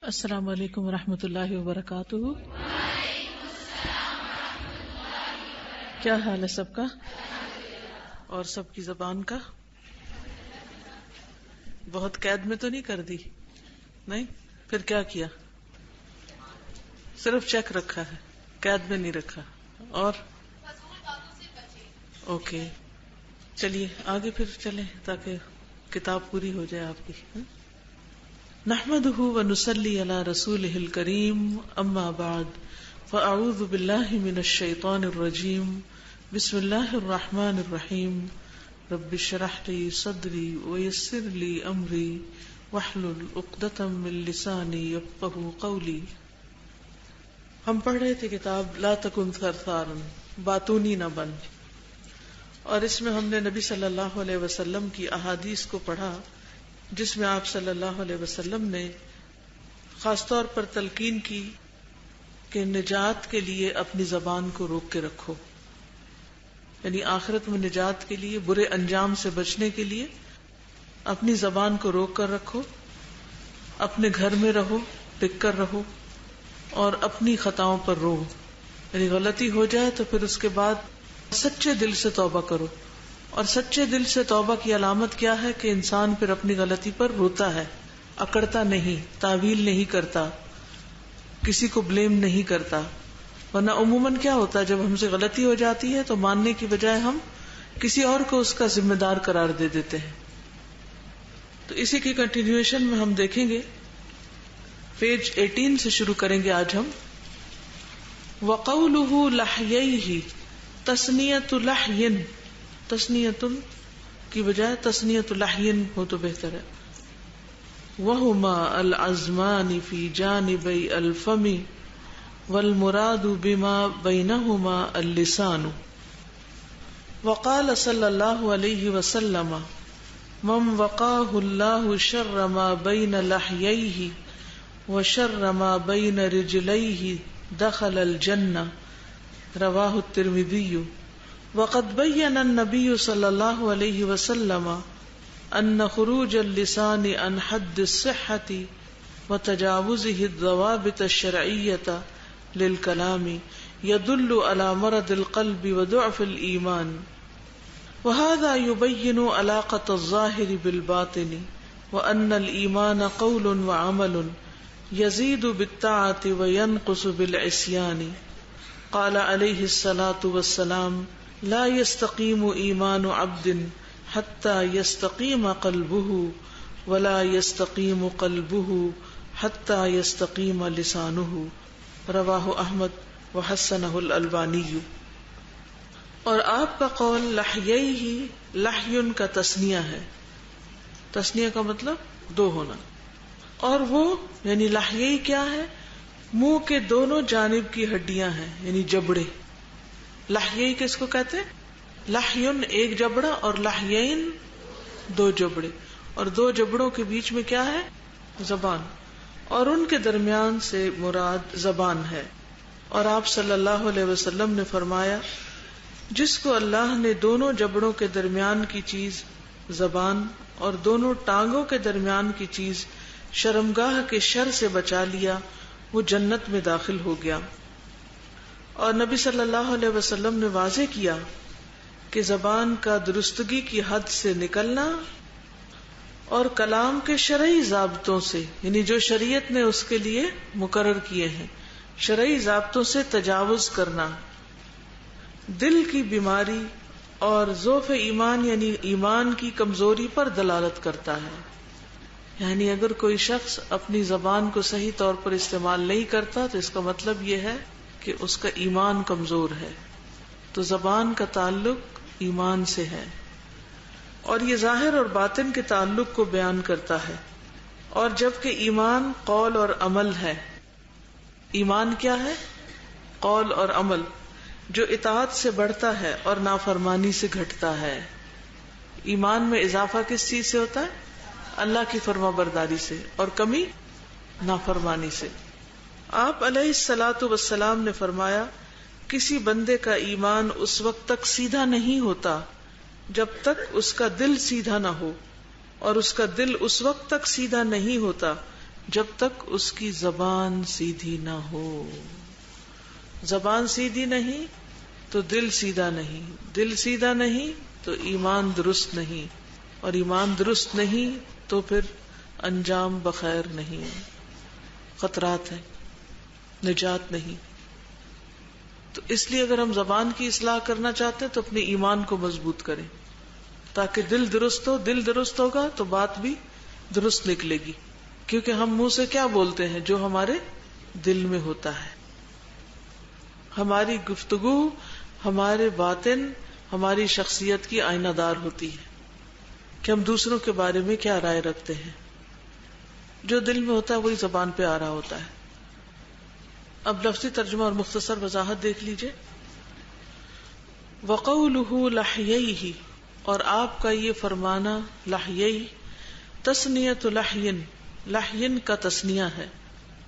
السلام علیکم ورحمۃ اللہ وبرکاتہ۔ کیا حال ہے سب کا اور سب کی زبان کا؟ بہت قید میں تو نہیں کر دی؟ نہیں؟ پھر کیا کیا؟ صرف چیک رکھا ہے، قید میں نہیں رکھا۔ اور اوکے، چلیے آگے پھر چلیں تاکہ کتاب پوری ہو جائے آپ کی۔ نحمده ونصلي على رسوله الكريم، اما بعد فاعوذ بالله من الشيطان الرجيم، بسم الله الرحمن الرحيم، رب اشرح لي صدري ويسر لي امري واحلل عقدة من لساني يفقهوا قولي۔ ہم پڑھ رہے تھے کتاب لا تکن ثرثارا، باتونی نہ بن، اور اس میں ہم نے نبی صلی اللہ علیہ وسلم کی احادیث کو پڑھا جس میں آپ صلی اللہ علیہ وسلم نے خاص طور پر تلقین کی کہ نجات کے لیے اپنی زبان کو روک کے رکھو، یعنی آخرت میں نجات کے لیے، برے انجام سے بچنے کے لیے اپنی زبان کو روک کر رکھو، اپنے گھر میں رہو، ٹک کر رہو، اور اپنی خطاؤں پر رو، یعنی غلطی ہو جائے تو پھر اس کے بعد سچے دل سے توبہ کرو۔ اور سچے دل سے توبہ کی علامت کیا ہے کہ انسان پھر اپنی غلطی پر روتا ہے، اکڑتا نہیں، تعویل نہیں کرتا، کسی کو بلیم نہیں کرتا۔ ورنہ عموماً کیا ہوتا ہے، جب ہم سے غلطی ہو جاتی ہے تو ماننے کی بجائے ہم کسی اور کو اس کا ذمہ دار قرار دے دیتے ہیں۔ تو اسی کی کنٹینیوشن میں ہم دیکھیں گے، پیج 18 سے شروع کریں گے آج ہم۔ وَقَوْلُهُ لَحْيَيْهِ، تثنیۃ لحی، تثنیۃ کی بجائے تثنیۃ لحی ہو تو بہتر ہے۔ وَهُمَا الْعَزْمَانِ فِي جَانِبَيْ الْفَمِ وَالْمُرَادُ بِمَا بَيْنَهُمَا اللِّسَانُ۔ وقال صلی اللہ علیہ وسلم من وقاه اللہ شر ما بین لحییہ وشر ما بین رجلیہ دخل الجنہ، رواہ الترمذی۔ وقد بین النبی صلی اللہ علیہ وسلم ان خروج اللسان عن حد الصحة وتجاوزه الضوابط الشرعیة للکلام يدل على مرض القلب وضعف الإيمان، وهذا يبين علاقة الظاهر بالباطن، وأن الإيمان قول وعمل يزيد بالطاعة وينقص بالعصيان۔ قال عليه الصلاة والسلام لا يستقيم إيمان عبد حتى يستقيم قلبه، ولا يستقيم قلبه حتى يستقيم لسانه، رواہ احمد وحسنہ الالبانی۔ اور آپ کا قول لحییہ، لحیٌ کا تثنیہ ہے، تثنیہ کا مطلب دو ہونا، اور وہ یعنی لحییہ کیا ہے؟ منہ کے دونوں جانب کی ہڈیاں ہیں، یعنی جبڑے۔ لحییہ کس کو کہتے ہیں؟ لحیٌ ایک جبڑا اور لحیین دو جبڑے، اور دو جبڑوں کے بیچ میں کیا ہے؟ زبان، اور ان کے درمیان سے مراد زبان ہے۔ اور آپ صلی اللہ علیہ وسلم نے فرمایا جس کو اللہ نے دونوں جبڑوں کے درمیان کی چیز زبان اور دونوں ٹانگوں کے درمیان کی چیز شرمگاہ کے شر سے بچا لیا، وہ جنت میں داخل ہو گیا۔ اور نبی صلی اللہ علیہ وسلم نے واضح کیا کہ زبان کا درستگی کی حد سے نکلنا اور کلام کے شرعی ضابطوں سے، یعنی جو شریعت نے اس کے لیے مقرر کیے ہیں، شرعی ضابطوں سے تجاوز کرنا، دل کی بیماری اور ضعف ایمان یعنی ایمان کی کمزوری پر دلالت کرتا ہے۔ یعنی اگر کوئی شخص اپنی زبان کو صحیح طور پر استعمال نہیں کرتا تو اس کا مطلب یہ ہے کہ اس کا ایمان کمزور ہے۔ تو زبان کا تعلق ایمان سے ہے، اور یہ ظاہر اور باطن کے تعلق کو بیان کرتا ہے۔ اور جبکہ ایمان قول اور عمل ہے، ایمان کیا ہے؟ قول اور عمل، جو اطاعت سے بڑھتا ہے اور نافرمانی سے گھٹتا ہے۔ ایمان میں اضافہ کس چیز سے ہوتا ہے؟ اللہ کی فرما برداری سے، اور کمی نافرمانی سے۔ آپ علیہ الصلاۃ والسلام نے فرمایا کسی بندے کا ایمان اس وقت تک سیدھا نہیں ہوتا جب تک اس کا دل سیدھا نہ ہو، اور اس کا دل اس وقت تک سیدھا نہیں ہوتا جب تک اس کی زبان سیدھی نہ ہو. زبان سیدھی نہیں تو دل سیدھا نہیں، دل سیدھا نہیں تو ایمان درست نہیں، اور ایمان درست نہیں تو پھر انجام بخیر نہیں، خطرات ہیں، نجات نہیں. تو اس لیے اگر ہم زبان کی اصلاح کرنا چاہتے ہیں تو اپنے ایمان کو مضبوط کریں تاکہ دل درست ہو. دل درست ہوگا تو بات بھی درست نکلے گی، کیونکہ ہم منہ سے کیا بولتے ہیں؟ جو ہمارے دل میں ہوتا ہے. ہماری گفتگو، ہمارے باطن، ہماری شخصیت کی آئینہ دار ہوتی ہے کہ ہم دوسروں کے بارے میں کیا رائے رکھتے ہیں. جو دل میں ہوتا ہے وہی زبان پہ آ رہا ہوتا ہے. اب لفظی ترجمہ اور مختصر وضاحت دیکھ لیجئے. وَقَوْلُهُ لَحْيَيْهِ، اور آپ کا یہ فرمانا لحیئی، تسنیۃ لحین، لحین کا تسنیہ ہے.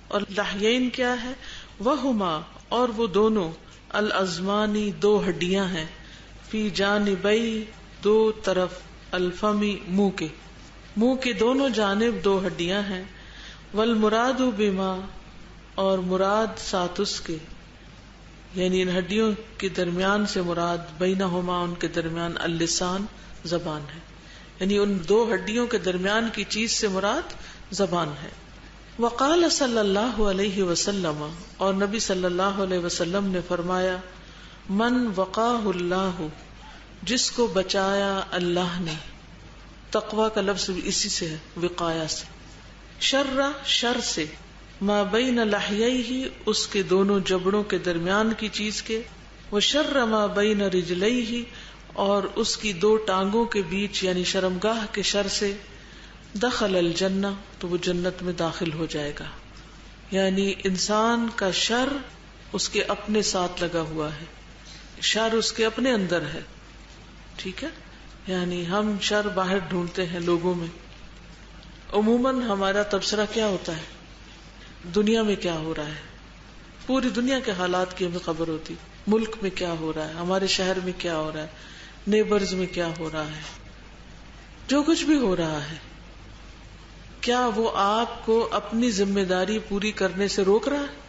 اور لحیین کیا ہے؟ وہما، اور وہ دونوں، الازمانی، دو ہڈیاں ہیں، فی جانبی، دو طرف، الفمی، منہ کے، منہ کی دونوں جانب دو ہڈیاں ہیں. والمراد بما، اور مراد ساتھ اس کے، یعنی ان ہڈیوں کے درمیان سے مراد بینہما، ان کے درمیان، اللسان، زبان ہے. یعنی ان دو ہڈیوں کے درمیان کی چیز سے مراد زبان ہے. وقال صلی اللہ علیہ وسلم، اور نبی صلی اللہ علیہ وسلم نے فرمایا، من وقاہ اللہ، جس کو بچایا اللہ نے، تقوی کا لفظ بھی اسی سے ہے، وقایا سے، شر، شر سے، ما بین لحییہ، اس کے دونوں جبڑوں کے درمیان کی چیز کے، وشر ما بین رجلیہ، اور اس کی دو ٹانگوں کے بیچ یعنی شرمگاہ کے شر سے، دخل الجنہ، تو وہ جنت میں داخل ہو جائے گا. یعنی انسان کا شر اس کے اپنے ساتھ لگا ہوا ہے، شر اس کے اپنے اندر ہے. ٹھیک ہے، یعنی ہم شر باہر ڈھونڈتے ہیں لوگوں میں. عموماً ہمارا تبصرہ کیا ہوتا ہے؟ دنیا میں کیا ہو رہا ہے، پوری دنیا کے حالات کی ہمیں خبر ہوتی، ملک میں کیا ہو رہا ہے، ہمارے شہر میں کیا ہو رہا ہے، نیبرز میں کیا ہو رہا ہے، جو کچھ بھی ہو رہا ہے. کیا وہ آپ کو اپنی ذمہ داری پوری کرنے سے روک رہا ہے؟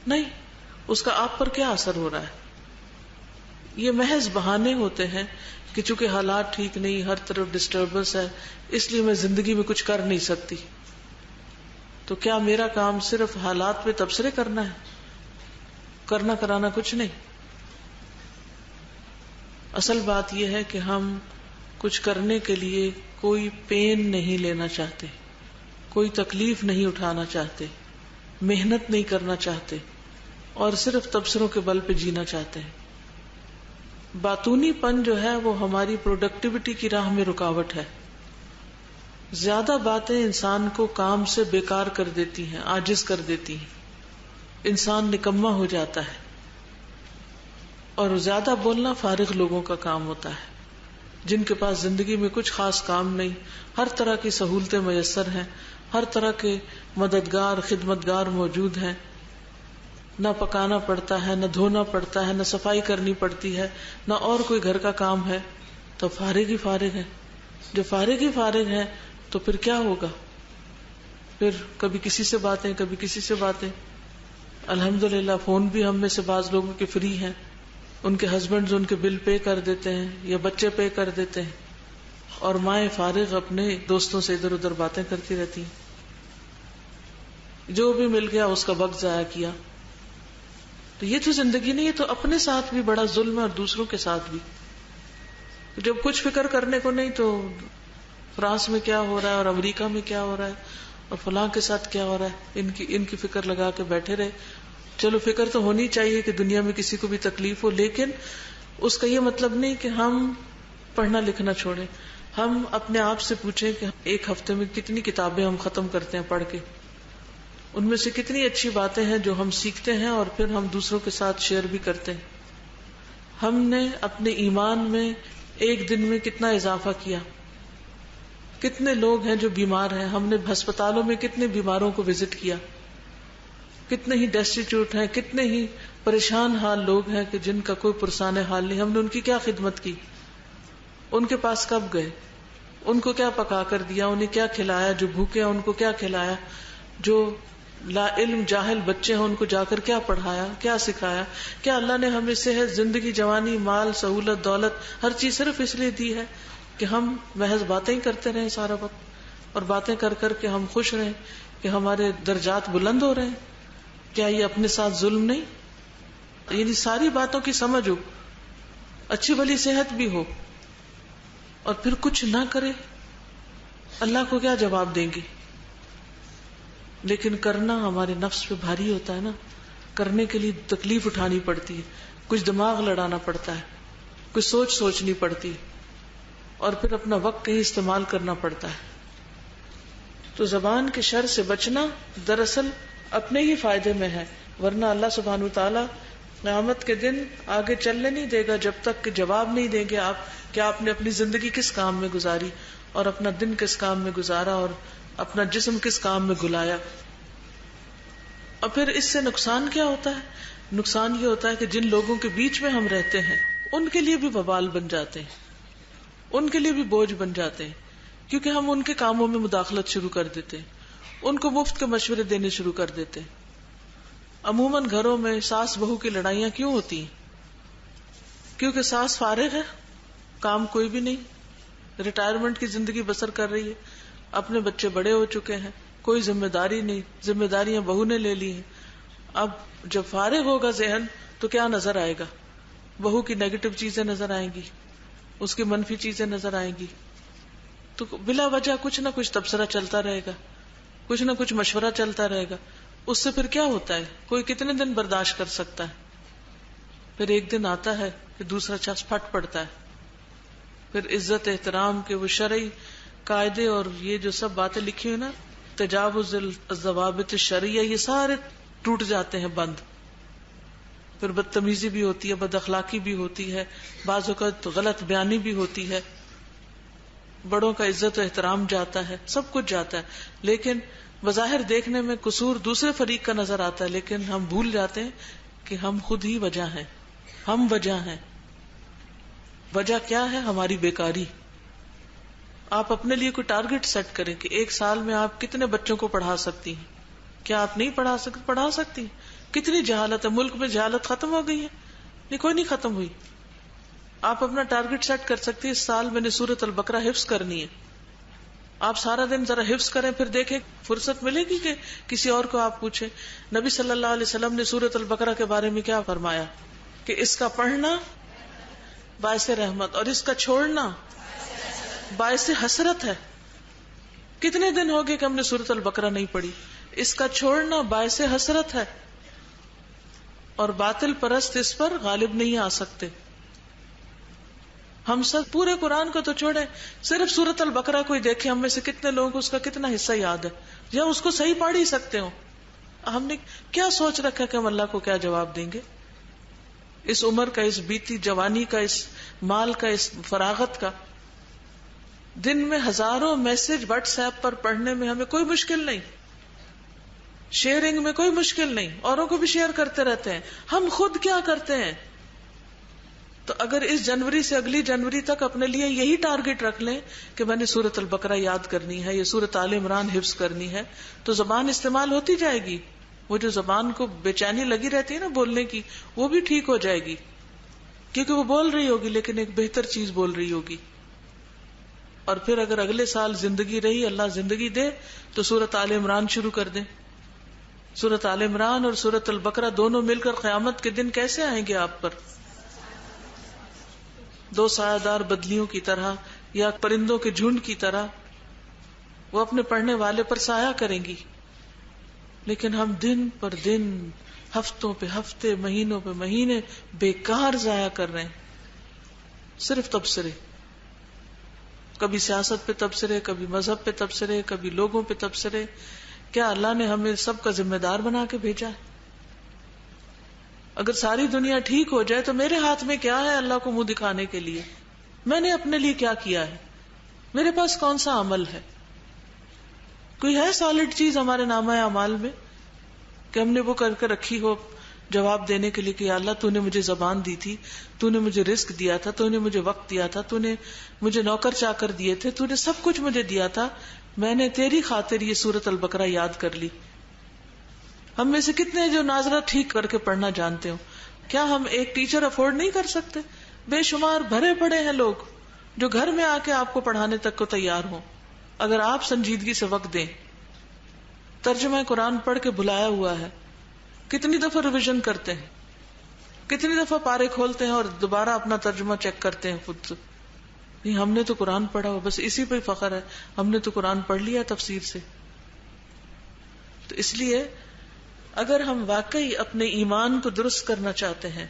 نہیں. اس کا آپ پر کیا اثر ہو رہا ہے؟ یہ محض بہانے ہوتے ہیں کہ چونکہ حالات ٹھیک نہیں، ہر طرف ڈسٹربنس ہے، اس لیے میں زندگی میں کچھ کر نہیں سکتی. تو کیا میرا کام صرف حالات پہ تبصرے کرنا ہے؟ کرنا کرانا کچھ نہیں. اصل بات یہ ہے کہ ہم کچھ کرنے کے لیے کوئی پین نہیں لینا چاہتے، کوئی تکلیف نہیں اٹھانا چاہتے، محنت نہیں کرنا چاہتے، اور صرف تبصروں کے بل پہ جینا چاہتے ہیں. باطونی پن جو ہے وہ ہماری پروڈکٹیوٹی کی راہ میں رکاوٹ ہے. زیادہ باتیں انسان کو کام سے بیکار کر دیتی ہیں، عاجز کر دیتی ہیں، انسان نکما ہو جاتا ہے. اور زیادہ بولنا فارغ لوگوں کا کام ہوتا ہے، جن کے پاس زندگی میں کچھ خاص کام نہیں، ہر طرح کی سہولتیں میسر ہیں، ہر طرح کے مددگار، خدمتگار موجود ہیں، نہ پکانا پڑتا ہے، نہ دھونا پڑتا ہے، نہ صفائی کرنی پڑتی ہے، نہ اور کوئی گھر کا کام ہے. تو فارغ ہی فارغ ہے. جو فارغ ہی فارغ ہے تو پھر کیا ہوگا؟ پھر کبھی کسی سے باتیں، کبھی کسی سے باتیں. الحمدللہ فون بھی ہم میں سے بعض لوگوں کے فری ہیں، ان کے ہسبینڈز ان کے بل پے کر دیتے ہیں یا بچے پے کر دیتے ہیں، اور مائیں فارغ اپنے دوستوں سے ادھر ادھر باتیں کرتی رہتی ہیں. جو بھی مل گیا اس کا وقت ضائع کیا. تو یہ تو زندگی نہیں ہے. تو اپنے ساتھ بھی بڑا ظلم ہے اور دوسروں کے ساتھ بھی. جب کچھ فکر کرنے کو نہیں تو فرانس میں کیا ہو رہا ہے اور امریکہ میں کیا ہو رہا ہے اور فلاں کے ساتھ کیا ہو رہا ہے، ان کی فکر لگا کے بیٹھے رہے. چلو فکر تو ہونی چاہیے کہ دنیا میں کسی کو بھی تکلیف ہو، لیکن اس کا یہ مطلب نہیں کہ ہم پڑھنا لکھنا چھوڑیں. ہم اپنے آپ سے پوچھیں کہ ایک ہفتے میں کتنی کتابیں ہم ختم کرتے ہیں پڑھ کے، ان میں سے کتنی اچھی باتیں ہیں جو ہم سیکھتے ہیں اور پھر ہم دوسروں کے ساتھ شیئر بھی کرتے ہیں. ہم نے اپنے ایمان میں ایک دن میں کتنا اضافہ کیا. کتنے لوگ ہیں جو بیمار ہیں، ہم نے ہسپتالوں میں کتنے بیماروں کو وزٹ کیا. کتنے ہی ڈیسٹیٹیوٹ ہیں، کتنے ہی پریشان حال لوگ ہیں کہ جن کا کوئی پرسان حال نہیں. ہم نے ان کی کیا خدمت کی، ان کے پاس کب گئے. ان کو کیا پکا کر دیا، انہیں کیا کھلایا، جو بھوکے ہیں ان کو کیا کھلایا، جو لا علم جاہل بچے ہیں ان کو جا کر کیا پڑھایا، کیا سکھایا. کیا اللہ نے ہمیں صحت، زندگی، جوانی، مال، سہولت، دولت، ہر چیز صرف اس لیے دی ہے کہ ہم محض باتیں ہی کرتے رہیں سارا وقت، اور باتیں کر کر کے ہم خوش رہیں کہ ہمارے درجات بلند ہو رہے ہیں؟ کیا یہ اپنے ساتھ ظلم نہیں؟ یعنی ساری باتوں کی سمجھ ہو، اچھی بھلی صحت بھی ہو، اور پھر کچھ نہ کرے، اللہ کو کیا جواب دیں گے؟ لیکن کرنا ہمارے نفس پہ بھاری ہوتا ہے نا، کرنے کے لیے تکلیف اٹھانی پڑتی ہے، کچھ دماغ لڑانا پڑتا ہے، کچھ سوچنی پڑتی ہے، اور پھر اپنا وقت کہیں استعمال کرنا پڑتا ہے. تو زبان کے شر سے بچنا دراصل اپنے ہی فائدے میں ہے، ورنہ اللہ سبحانہ وتعالی قیامت کے دن آگے چلنے نہیں دے گا جب تک کہ جواب نہیں دیں گے آپ کہ آپ نے اپنی زندگی کس کام میں گزاری، اور اپنا دن کس کام میں گزارا، اور اپنا جسم کس کام میں گلایا. اور پھر اس سے نقصان کیا ہوتا ہے؟ نقصان یہ ہوتا ہے کہ جن لوگوں کے بیچ میں ہم رہتے ہیں ان کے لیے بھی وبال بن جاتے ہیں، ان کے لیے بھی بوجھ بن جاتے ہیں، کیونکہ ہم ان کے کاموں میں مداخلت شروع کر دیتے ہیں، ان کو مفت کے مشورے دینے شروع کر دیتے ہیں. عموماً گھروں میں ساس بہو کی لڑائیاں کیوں ہوتی ہیں؟ کیونکہ ساس فارغ ہے، کام کوئی بھی نہیں، ریٹائرمنٹ کی زندگی بسر کر رہی ہے، اپنے بچے بڑے ہو چکے ہیں، کوئی ذمہ داری نہیں، ذمہ داریاں بہو نے لے لی ہیں. اب جب فارغ ہوگا ذہن تو کیا نظر آئے گا؟ بہو کی نیگیٹو چیزیں نظر آئیں گی، اس کی منفی چیزیں نظر آئیں گی، تو بلا وجہ کچھ نہ کچھ تبصرہ چلتا رہے گا، کچھ نہ کچھ مشورہ چلتا رہے گا. اس سے پھر کیا ہوتا ہے؟ کوئی کتنے دن برداشت کر سکتا ہے؟ پھر ایک دن آتا ہے کہ دوسرا شخص پھٹ پڑتا ہے. پھر عزت احترام کے وہ شرعی قاعدے اور یہ جو سب باتیں لکھی ہوئی نا، تجاوز الضوابط الشرعیہ، یہ سارے ٹوٹ جاتے ہیں، بند. پھر بدتمیزی بھی ہوتی ہے، بد اخلاقی بھی ہوتی ہے، بعض اوقات غلط بیانی بھی ہوتی ہے، بڑوں کا عزت و احترام جاتا ہے، سب کچھ جاتا ہے. لیکن بظاہر دیکھنے میں قصور دوسرے فریق کا نظر آتا ہے، لیکن ہم بھول جاتے ہیں کہ ہم خود ہی وجہ ہیں، ہم وجہ ہیں. وجہ کیا ہے؟ ہماری بیکاری. آپ اپنے لیے کوئی ٹارگٹ سیٹ کریں کہ ایک سال میں آپ کتنے بچوں کو پڑھا سکتی ہیں. کیا آپ نہیں پڑھا سکتی؟ کتنی جہالت ہے ملک میں، جہالت ختم ہو گئی ہے؟ نہیں، کوئی نہیں ختم ہوئی. آپ اپنا ٹارگٹ سیٹ کر سکتی ہیں، اس سال میں نے سورۃ البقرہ حفظ کرنی ہے. آپ سارا دن ذرا حفظ کریں، پھر دیکھیں فرصت ملے گی کہ کسی اور کو آپ پوچھیں. نبی صلی اللہ علیہ وسلم نے سورۃ البقرہ کے بارے میں کیا فرمایا؟ کہ اس کا پڑھنا باعث رحمت اور اس کا چھوڑنا باعث حسرت ہے. کتنے دن ہو گئے کہ ہم نے سورۃ البقرہ نہیں پڑھی؟ اس کا چھوڑنا باعث حسرت ہے، اور باطل پرست اس پر غالب نہیں آ سکتے. ہم سب پورے قرآن کو تو چھوڑیں، صرف سورۃ البقرہ کو ہی دیکھیں، ہم میں سے کتنے لوگوں کو اس کا کتنا حصہ یاد ہے، یا اس کو صحیح پڑھ ہی سکتے ہو. ہم نے کیا سوچ رکھا کہ ہم اللہ کو کیا جواب دیں گے؟ اس عمر کا، اس بیتی جوانی کا، اس مال کا، اس فراغت کا. دن میں ہزاروں میسج واٹس ایپ پر پڑھنے میں ہمیں کوئی مشکل نہیں، شیئرنگ میں کوئی مشکل نہیں، اوروں کو بھی شیئر کرتے رہتے ہیں. ہم خود کیا کرتے ہیں؟ تو اگر اس جنوری سے اگلی جنوری تک اپنے لیے یہی ٹارگٹ رکھ لیں کہ میں نے سورۃ البقرہ یاد کرنی ہے، یہ سورۃ آل عمران حفظ کرنی ہے، تو زبان استعمال ہوتی جائے گی. وہ جو زبان کو بے چینی لگی رہتی ہے نا بولنے کی، وہ بھی ٹھیک ہو جائے گی، کیونکہ وہ بول رہی ہوگی لیکن ایک بہتر چیز بول رہی ہوگی. اور پھر اگر اگلے سال زندگی رہی، اللہ زندگی دے، تو سورۃ آل عمران شروع کر دیں. سورۃ آل عمران اور سورۃ البقرہ دونوں مل کر قیامت کے دن کیسے آئیں گے آپ پر؟ دو سایہ دار بدلیوں کی طرح، یا پرندوں کے جھنڈ کی طرح، وہ اپنے پڑھنے والے پر سایہ کریں گی. لیکن ہم دن پر دن، ہفتوں پہ ہفتے، مہینوں پہ مہینے بیکار ضائع کر رہے ہیں، صرف تبصرے. کبھی سیاست پہ تبصرے، کبھی مذہب پہ تبصرے، کبھی لوگوں پہ تبصرے. کیا اللہ نے ہمیں سب کا ذمہ دار بنا کے بھیجا ہے؟ اگر ساری دنیا ٹھیک ہو جائے تو میرے ہاتھ میں کیا ہے اللہ کو منہ دکھانے کے لیے؟ میں نے اپنے لیے کیا کیا ہے؟ میرے پاس کون سا عمل ہے؟ کوئی ہے سالڈ چیز ہمارے نامہ اعمال میں کہ ہم نے وہ کر کے رکھی ہو جواب دینے کے لیے کہ یا اللہ تو نے مجھے زبان دی تھی، تو نے مجھے رزق دیا تھا، تو نے مجھے وقت دیا تھا، تو نے مجھے نوکر چاکر دیے تھے، تو نے سب کچھ مجھے دیا تھا، میں نے تیری خاطر یہ سورۃ البقرہ یاد کر لی. ہم میں سے کتنے جو ناظرہ ٹھیک کر کے پڑھنا جانتے ہو؟ کیا ہم ایک ٹیچر افورڈ نہیں کر سکتے؟ بے شمار بھرے پڑے ہیں لوگ جو گھر میں آ کے آپ کو پڑھانے تک کو تیار ہوں، اگر آپ سنجیدگی سے وقت دیں. ترجمہ قرآن پڑھ کے بلایا ہوا ہے، کتنی دفعہ ریویژن کرتے ہیں، کتنی دفعہ پارے کھولتے ہیں اور دوبارہ اپنا ترجمہ چیک کرتے ہیں خود سے. نہیں، ہم نے تو قرآن پڑھا ہوا، بس اسی پہ فخر ہے، ہم نے تو قرآن پڑھ لیا تفسیر سے. تو اس لیے اگر ہم واقعی اپنے ایمان کو درست کرنا چاہتے ہیں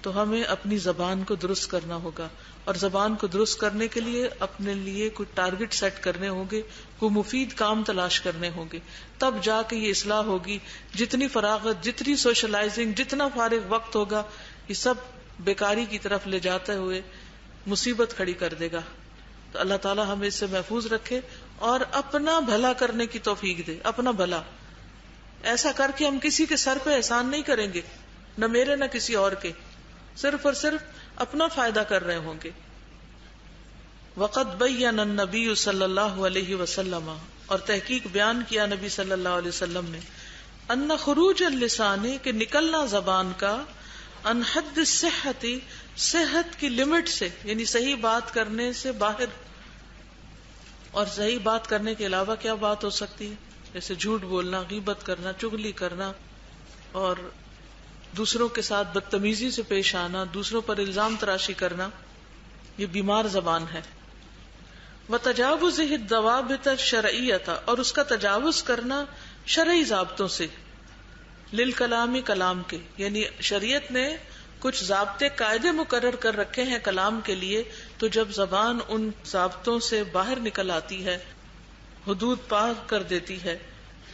تو ہمیں اپنی زبان کو درست کرنا ہوگا، اور زبان کو درست کرنے کے لیے اپنے لیے کوئی ٹارگٹ سیٹ کرنے ہوں گے، کوئی مفید کام تلاش کرنے ہوں گے، تب جا کے یہ اصلاح ہوگی. جتنی فراغت، جتنی سوشلائزنگ، جتنا فارغ وقت ہوگا، یہ سب بیکاری کی طرف لے جاتے ہوئے مصیبت کھڑی کر دے گا. تو اللہ تعالیٰ ہمیں اس سے محفوظ رکھے اور اپنا بھلا کرنے کی توفیق دے. اپنا بھلا ایسا کر کے ہم کسی کے سر پہ احسان نہیں کریں گے، نہ میرے نہ کسی اور کے، صرف اور صرف اپنا فائدہ کر رہے ہوں گے. وقد بین النبی صلی اللہ علیہ وسلم، اور تحقیق بیان کیا نبی صلی اللہ علیہ وسلم نے، ان خروج اللسان، کہ نکلنا زبان کا، ان حد الصحت، صحت کی لمٹ سے، یعنی صحیح بات کرنے سے باہر. اور صحیح بات کرنے کے علاوہ کیا بات ہو سکتی ہے؟ جیسے جھوٹ بولنا، غیبت کرنا، چغلی کرنا، اور دوسروں کے ساتھ بدتمیزی سے پیش آنا، دوسروں پر الزام تراشی کرنا، یہ بیمار زبان ہے. وتجاوزہ الضوابط الشرعیۃ، اور اس کا تجاوز کرنا شرعی ضابطوں سے، للکلام، کلام کے، یعنی شریعت نے کچھ ضابطے قاعدے مقرر کر رکھے ہیں کلام کے لیے، تو جب زبان ان ضابطوں سے باہر نکل آتی ہے، حدود پار کر دیتی ہے،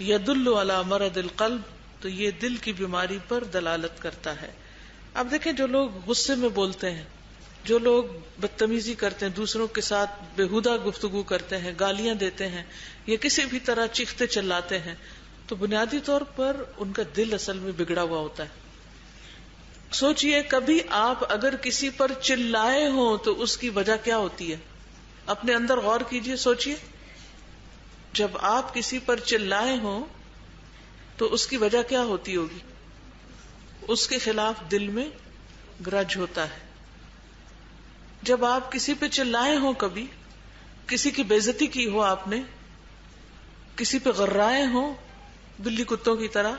یدل علی مرض القلب، تو یہ دل کی بیماری پر دلالت کرتا ہے. اب دیکھیں، جو لوگ غصے میں بولتے ہیں، جو لوگ بدتمیزی کرتے ہیں، دوسروں کے ساتھ بےہودہ گفتگو کرتے ہیں، گالیاں دیتے ہیں، یا کسی بھی طرح چیختے چلاتے ہیں، تو بنیادی طور پر ان کا دل اصل میں بگڑا ہوا ہوتا ہے. سوچئے، کبھی آپ اگر کسی پر چلائے ہوں تو اس کی وجہ کیا ہوتی ہے؟ اپنے اندر غور کیجئے، سوچئے. جب آپ کسی پر چلائے ہوں تو اس کی وجہ کیا ہوتی ہوگی؟ اس کے خلاف دل میں گرج ہوتا ہے. جب آپ کسی پہ چلائے ہوں، کبھی کسی کی بے عزتی کی ہو، آپ نے کسی پہ غرائے ہوں بلی کتوں کی طرح،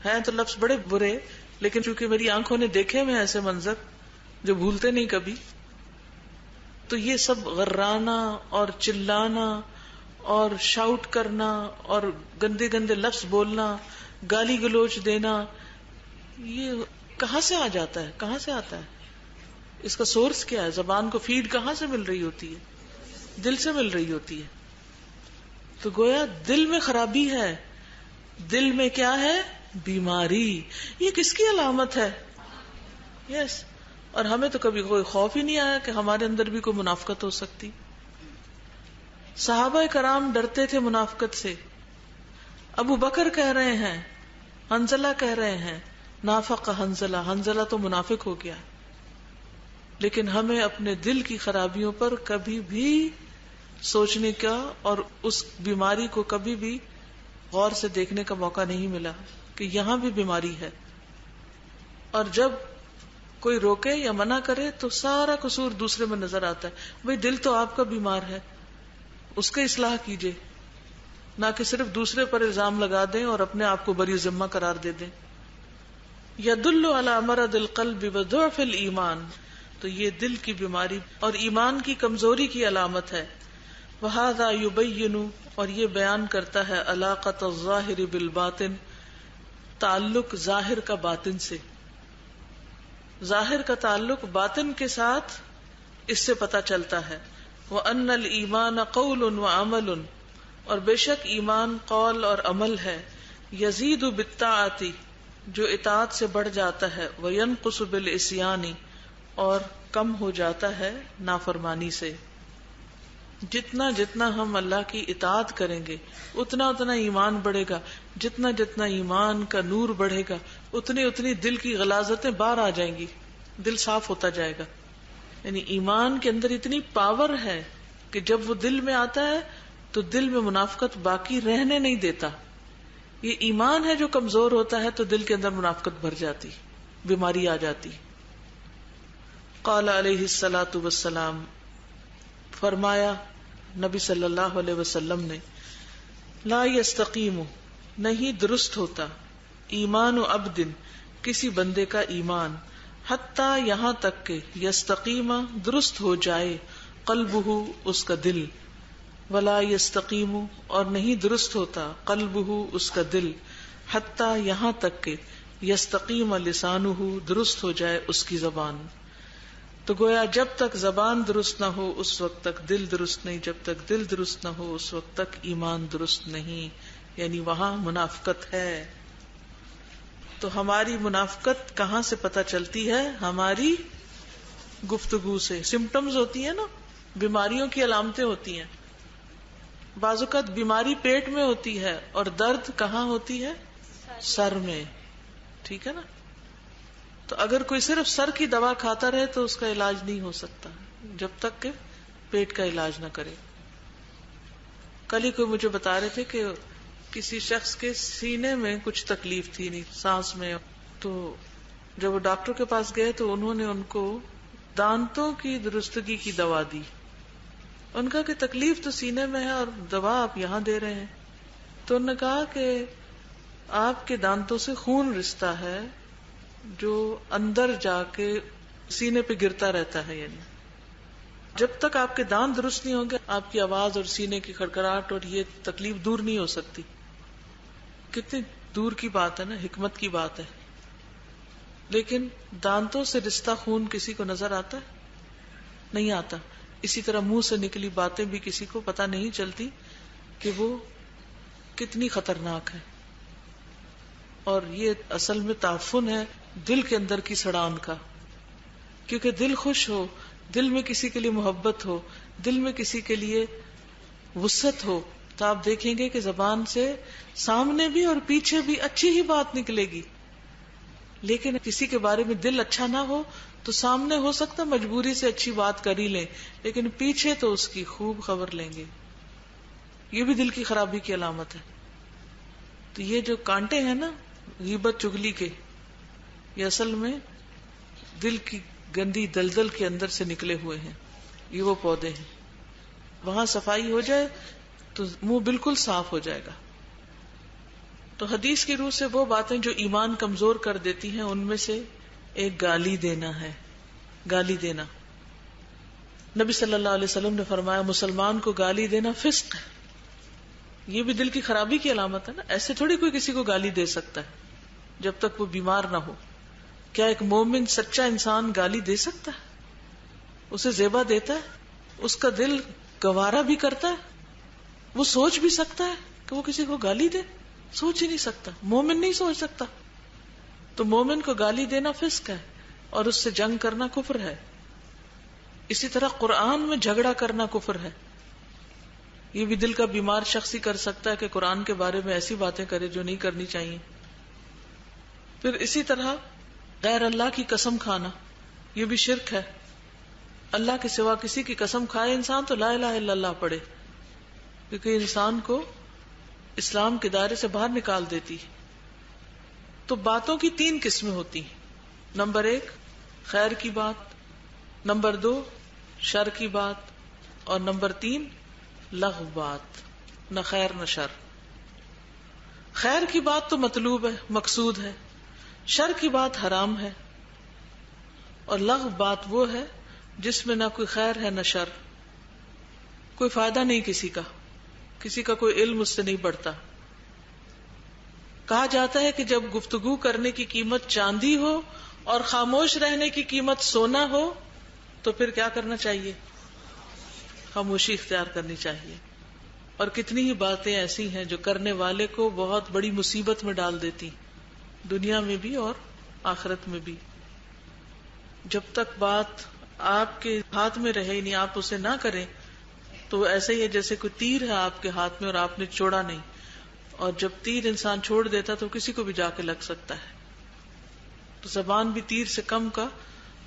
ہیں تو لفظ بڑے برے، لیکن چونکہ میری آنکھوں نے دیکھے میں ایسے منظر جو بھولتے نہیں کبھی، تو یہ سب غرانا اور چلانا اور شاؤٹ کرنا اور گندے گندے لفظ بولنا، گالی گلوچ دینا، یہ کہاں سے آ جاتا ہے؟ کہاں سے آتا ہے؟ اس کا سورس کیا ہے؟ زبان کو فیڈ کہاں سے مل رہی ہوتی ہے؟ دل سے مل رہی ہوتی ہے. تو گویا دل میں خرابی ہے. دل میں کیا ہے؟ بیماری. یہ کس کی علامت ہے؟ یس. اور ہمیں تو کبھی کوئی خوف ہی نہیں آیا کہ ہمارے اندر بھی کوئی منافقت ہو سکتی. صحابہ کرام ڈرتے تھے منافقت سے. ابو بکر کہہ رہے ہیں، حنظلہ کہہ رہے ہیں، نافق حنظلہ، حنظلہ تو منافق ہو گیا. لیکن ہمیں اپنے دل کی خرابیوں پر کبھی بھی سوچنے کا اور اس بیماری کو کبھی بھی غور سے دیکھنے کا موقع نہیں ملا کہ یہاں بھی بیماری ہے. اور جب کوئی روکے یا منع کرے تو سارا قصور دوسرے میں نظر آتا ہے. بھئی دل تو آپ کا بیمار ہے، اس کا اصلاح کیجئے، نہ کہ صرف دوسرے پر الزام لگا دیں اور اپنے آپ کو بری ذمہ قرار دے دیں. یدل علی مرض القلب وضعف الایمان، تو یہ دل کی بیماری اور ایمان کی کمزوری کی علامت ہے. وہذا یبین، اور یہ بیان کرتا ہے، علاقۃ الظاہر بالباطن، تعلق ظاہر کا باطن سے. ظاہر کا تعلق باطن کے ساتھ اس سے پتہ چلتا ہے. وَأَنَّ الْإِيمَانَ قَوْلٌ وَعَمَلٌ، اور بے شک ایمان قول اور عمل ہے. يَزِيدُ بِالطَّاعَةِ، جو اطاعت سے بڑھ جاتا ہے. وَيَنْقُصُ بِالْعِصْيَانِ، اور کم ہو جاتا ہے نافرمانی سے. جتنا جتنا ہم اللہ کی اطاعت کریں گے اتنا اتنا ایمان بڑھے گا، جتنا جتنا ایمان کا نور بڑھے گا اتنی اتنی دل کی غلاظتیں باہر آ جائیں گی، دل صاف ہوتا جائے گا. یعنی ایمان کے اندر اتنی پاور ہے کہ جب وہ دل میں آتا ہے تو دل میں منافقت باقی رہنے نہیں دیتا. یہ ایمان ہے جو کمزور ہوتا ہے تو دل کے اندر منافقت بھر جاتی، بیماری آ جاتی. قال علیہ الصلاۃ والسلام، فرمایا نبی صلی اللہ علیہ وسلم نے، لا یستقیم، نہیں درست ہوتا، ایمان عبد، کسی بندے کا ایمان، حتی یہاں تک کہ یستقیم، درست ہو جائے، قلبہ، اس کا دل، ولا یستقیم، اور نہیں درست ہوتا، قلبہ، اس کا دل، حتی یہاں تک کہ یستقیم لسانہ، درست ہو جائے اس کی زبان. تو گویا جب تک زبان درست نہ ہو اس وقت تک دل درست نہیں، جب تک دل درست نہ ہو اس وقت تک ایمان درست نہیں، یعنی وہاں منافقت ہے. تو ہماری منافقت کہاں سے پتہ چلتی ہے؟ ہماری گفتگو سے. سمپٹمز ہوتی ہیں نا، بیماریوں کی علامتیں ہوتی ہیں. بعض اوقات بیماری پیٹ میں ہوتی ہے اور درد کہاں ہوتی ہے؟ سر میں. ٹھیک ہے نا. تو اگر کوئی صرف سر کی دوا کھاتا رہے تو اس کا علاج نہیں ہو سکتا جب تک کہ پیٹ کا علاج نہ کرے. کل ہی کوئی مجھے بتا رہے تھے کہ کسی شخص کے سینے میں کچھ تکلیف تھی، نہیں سانس میں. تو جب وہ ڈاکٹر کے پاس گئے تو انہوں نے ان کو دانتوں کی درستگی کی دوا دی. ان کا کہ تکلیف تو سینے میں ہے اور دوا آپ یہاں دے رہے ہیں. تو انہوں نے کہا کہ آپ کے دانتوں سے خون رستا ہے جو اندر جا کے سینے پہ گرتا رہتا ہے. یعنی جب تک آپ کے دانت درست نہیں ہوں گے آپ کی آواز اور سینے کی کھڑکھڑاہٹ اور یہ تکلیف دور نہیں ہو سکتی. کتنی دور کی بات ہے نا، حکمت کی بات ہے. لیکن دانتوں سے رشتہ خون کسی کو نظر آتا ہے؟ نہیں آتا. اسی طرح منہ سے نکلی باتیں بھی کسی کو پتہ نہیں چلتی کہ وہ کتنی خطرناک ہے. اور یہ اصل میں تعفن ہے دل کے اندر کی سڑان کا. کیونکہ دل خوش ہو، دل میں کسی کے لیے محبت ہو، دل میں کسی کے لیے وسعت ہو تو آپ دیکھیں گے کہ زبان سے سامنے بھی اور پیچھے بھی اچھی ہی بات نکلے گی. لیکن کسی کے بارے میں دل اچھا نہ ہو تو سامنے ہو سکتا مجبوری سے اچھی بات کر ہی لیں، لیکن پیچھے تو اس کی خوب خبر لیں گے. یہ بھی دل کی خرابی کی علامت ہے. تو یہ جو کانٹے ہیں نا غیبت چگلی کے، یہ اصل میں دل کی گندی دلدل کے اندر سے نکلے ہوئے ہیں. یہ وہ پودے ہیں. وہاں صفائی ہو جائے تو منہ بالکل صاف ہو جائے گا. تو حدیث کی روح سے وہ باتیں جو ایمان کمزور کر دیتی ہیں ان میں سے ایک گالی دینا ہے. گالی دینا، نبی صلی اللہ علیہ وسلم نے فرمایا مسلمان کو گالی دینا فسق ہے. یہ بھی دل کی خرابی کی علامت ہے نا. ایسے تھوڑی کوئی کسی کو گالی دے سکتا ہے جب تک وہ بیمار نہ ہو. کیا ایک مومن سچا انسان گالی دے سکتا ہے؟ اسے زیبا دیتا ہے؟ اس کا دل گوارا بھی کرتا ہے؟ وہ سوچ بھی سکتا ہے کہ وہ کسی کو گالی دے؟ سوچ ہی نہیں سکتا. مومن نہیں سوچ سکتا. تو مومن کو گالی دینا فسق ہے اور اس سے جنگ کرنا کفر ہے. اسی طرح قرآن میں جھگڑا کرنا کفر ہے. یہ بھی دل کا بیمار شخص ہی کر سکتا ہے کہ قرآن کے بارے میں ایسی باتیں کرے جو نہیں کرنی چاہیے. پھر اسی طرح غیر اللہ کی قسم کھانا، یہ بھی شرک ہے. اللہ کے سوا کسی کی قسم کھائے انسان تو لا الہ الا اللہ پڑھے، کیونکہ انسان کو اسلام کے دائرے سے باہر نکال دیتی. تو باتوں کی 3 قسمیں ہوتی ہیں. نمبر 1 خیر کی بات، نمبر 2 شر کی بات، اور نمبر 3 لغو بات، نہ خیر نہ شر. خیر کی بات تو مطلوب ہے، مقصود ہے. شر کی بات حرام ہے. اور لغو بات وہ ہے جس میں نہ کوئی خیر ہے نہ شر، کوئی فائدہ نہیں کسی کا کوئی علم اس سے نہیں بڑھتا. کہا جاتا ہے کہ جب گفتگو کرنے کی قیمت چاندی ہو اور خاموش رہنے کی قیمت سونا ہو تو پھر کیا کرنا چاہیے؟ خاموشی اختیار کرنی چاہیے. اور کتنی ہی باتیں ایسی ہیں جو کرنے والے کو بہت بڑی مصیبت میں ڈال دیتی، دنیا میں بھی اور آخرت میں بھی. جب تک بات آپ کے ہاتھ میں رہے، نہیں آپ اسے نہ کریں تو وہ ایسے ہی ہے جیسے کوئی تیر ہے آپ کے ہاتھ میں اور آپ نے چھوڑا نہیں، اور جب تیر انسان چھوڑ دیتا تو کسی کو بھی جا کے لگ سکتا ہے. تو زبان بھی تیر سے کم کا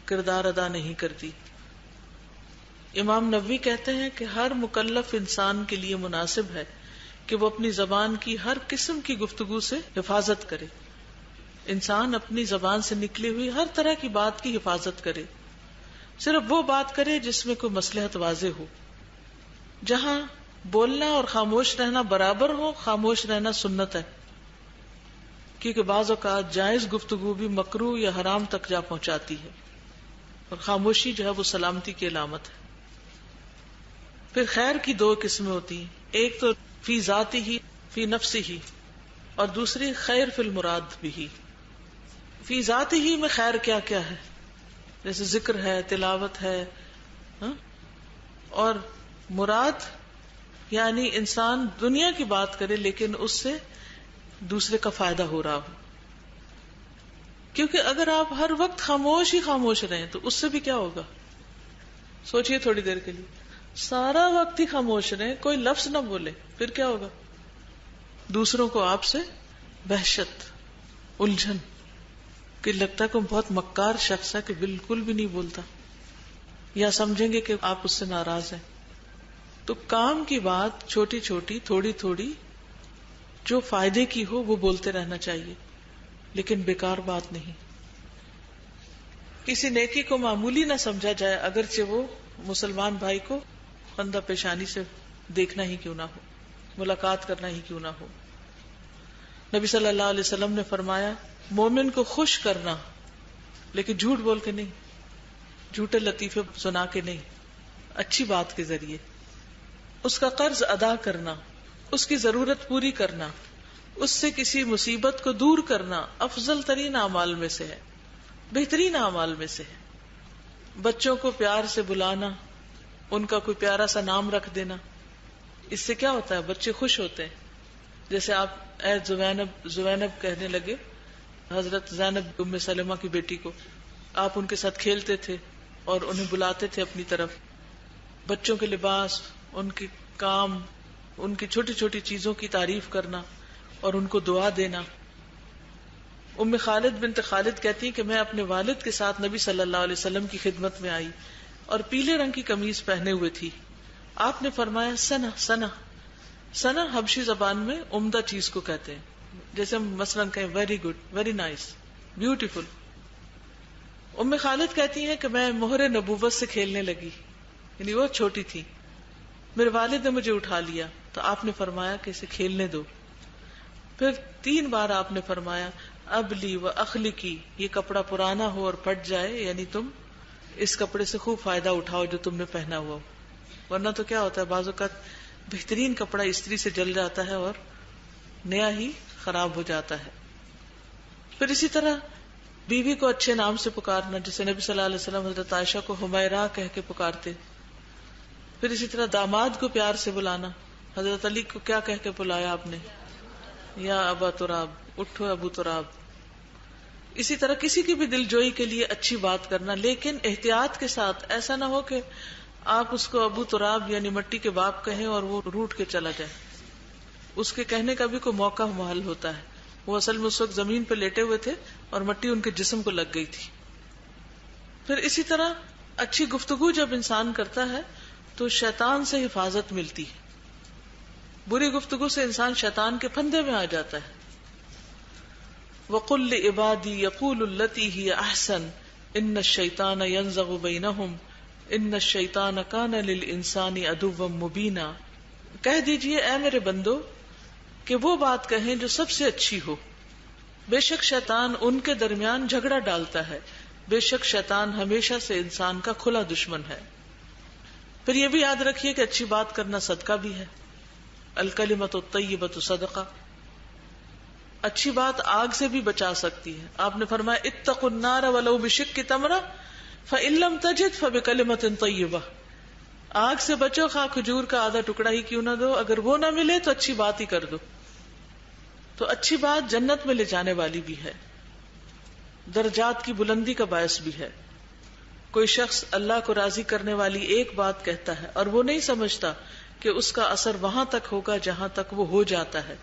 کردار ادا نہیں کرتی. امام نووی کہتے ہیں کہ ہر مکلف انسان کے لیے مناسب ہے کہ وہ اپنی زبان کی ہر قسم کی گفتگو سے حفاظت کرے. انسان اپنی زبان سے نکلی ہوئی ہر طرح کی بات کی حفاظت کرے. صرف وہ بات کرے جس میں کوئی مصلحت واضح ہو. جہاں بولنا اور خاموش رہنا برابر ہو، خاموش رہنا سنت ہے، کیونکہ بعض اوقات جائز گفتگو بھی مکروہ یا حرام تک جا پہنچاتی ہے، اور خاموشی جو ہے وہ سلامتی کی علامت ہے. پھر خیر کی دو قسمیں ہوتی ہیں، ایک تو فی ذاتی ہی فی نفسی ہی، اور دوسری خیر فی المراد بھی. فی ذاتی ہی میں خیر کیا کیا ہے، جیسے ذکر ہے، تلاوت ہے، اور مراد یعنی انسان دنیا کی بات کرے لیکن اس سے دوسرے کا فائدہ ہو رہا ہو. کیونکہ اگر آپ ہر وقت خاموش ہی خاموش رہیں تو اس سے بھی کیا ہوگا؟ سوچئے تھوڑی دیر کے لیے، سارا وقت ہی خاموش رہیں، کوئی لفظ نہ بولے، پھر کیا ہوگا؟ دوسروں کو آپ سے وحشت، الجھن، کہ لگتا ہے کہ بہت مکار شخص ہے کہ بالکل بھی نہیں بولتا، یا سمجھیں گے کہ آپ اس سے ناراض ہیں. تو کام کی بات چھوٹی چھوٹی تھوڑی تھوڑی جو فائدے کی ہو وہ بولتے رہنا چاہیے، لیکن بیکار بات نہیں. کسی نیکی کو معمولی نہ سمجھا جائے اگرچہ وہ مسلمان بھائی کو خندہ پیشانی سے دیکھنا ہی کیوں نہ ہو، ملاقات کرنا ہی کیوں نہ ہو. نبی صلی اللہ علیہ وسلم نے فرمایا مومن کو خوش کرنا لیکن جھوٹ بول کے نہیں، جھوٹے لطیفے سنا کے نہیں، اچھی بات کے ذریعے. اس کا قرض ادا کرنا، اس کی ضرورت پوری کرنا، اس سے کسی مصیبت کو دور کرنا افضل ترین اعمال میں سے ہے، بہترین اعمال میں سے ہے. بچوں کو پیار سے بلانا، ان کا کوئی پیارا سا نام رکھ دینا، اس سے کیا ہوتا ہے؟ بچے خوش ہوتے ہیں. جیسے آپ اے زوینب کہنے لگے حضرت زینب ام سلمہ کی بیٹی کو، آپ ان کے ساتھ کھیلتے تھے اور انہیں بلاتے تھے اپنی طرف. بچوں کے لباس، ان کے کام، ان کی چھوٹی چھوٹی چیزوں کی تعریف کرنا اور ان کو دعا دینا. ام خالد بنت خالد کہتی ہیں کہ میں اپنے والد کے ساتھ نبی صلی اللہ علیہ وسلم کی خدمت میں آئی اور پیلے رنگ کی قمیض پہنے ہوئے تھی. آپ نے فرمایا سنا سنا. سنا حبشی زبان میں عمدہ چیز کو کہتے ہیں، جیسے ہم مثلاً کہیں very good, very nice, beautiful. ام خالد کہتی ہیں کہ میں مہر نبوت سے کھیلنے لگی، یعنی وہ چھوٹی تھی. میرے والد نے مجھے اٹھا لیا تو آپ نے فرمایا کہ اسے کھیلنے دو. پھر 3 بار آپ نے فرمایا ابلی و اخلقی، یہ کپڑا پرانا ہو اور پھٹ جائے، یعنی تم اس کپڑے سے خوب فائدہ اٹھاؤ جو تم نے پہنا ہوا ہو، ورنہ تو کیا ہوتا ہے بعض اوقات بہترین کپڑا استری سے جل جاتا ہے اور نیا ہی خراب ہو جاتا ہے. پھر اسی طرح بیوی کو اچھے نام سے پکارنا، جیسے نبی صلی اللہ علیہ وسلم حضرت عائشہ کو حمیرہ کہہ کے پکارتے. پھر اسی طرح داماد کو پیار سے بلانا، حضرت علی کو کیا کہہ کے بلایا آپ نے؟ یا ابا تراب، اٹھو ابو تراب. اسی طرح کسی کی بھی دل جوئی کے لیے اچھی بات کرنا، لیکن احتیاط کے ساتھ. ایسا نہ ہو کہ آپ اس کو ابو تراب یعنی مٹی کے باپ کہیں اور وہ روٹ کے چلا جائے. اس کے کہنے کا بھی کوئی موقع محل ہوتا ہے. وہ اصل میں اس وقت زمین پہ لیٹے ہوئے تھے اور مٹی ان کے جسم کو لگ گئی تھی. پھر اسی طرح اچھی گفتگو جب انسان کرتا ہے تو شیطان سے حفاظت ملتی ہے. بری گفتگو سے انسان شیطان کے پھندے میں آ جاتا ہے. وَقُلْ لِعِبَادِي يَقُولُ الَّتِي هِيَ أَحْسَنُ إِنَّ الشَّيْطَانَ يَنزَغُ بَيْنَهُمْ إِنَّ الشَّيْطَانَ كَانَ لِلْإِنسَانِ عَدُوًّا مُبِينًا. کہہ دیجئے اے میرے بندو کہ وہ بات کہیں جو سب سے اچھی ہو. بے شک شیطان ان کے درمیان جھگڑا ڈالتا ہے، بے شک شیطان ہمیشہ سے انسان کا کھلا دشمن ہے. پھر یہ بھی یاد رکھیے کہ اچھی بات کرنا صدقہ بھی ہے. الکلمۃ الطیبۃ صدقہ. اچھی بات آگ سے بھی بچا سکتی ہے. آپ نے فرمایا اتقوا النار ولو بشق تمرہ فإن لم تجد فبکلمۃ طیبہ. آگ سے بچو خواہ کھجور کا آدھا ٹکڑا ہی کیوں نہ دو، اگر وہ نہ ملے تو اچھی بات ہی کر دو. تو اچھی بات جنت میں لے جانے والی بھی ہے، درجات کی بلندی کا باعث بھی ہے. کوئی شخص اللہ کو راضی کرنے والی ایک بات کہتا ہے اور وہ نہیں سمجھتا کہ اس کا اثر وہاں تک ہوگا جہاں تک وہ ہو جاتا ہے،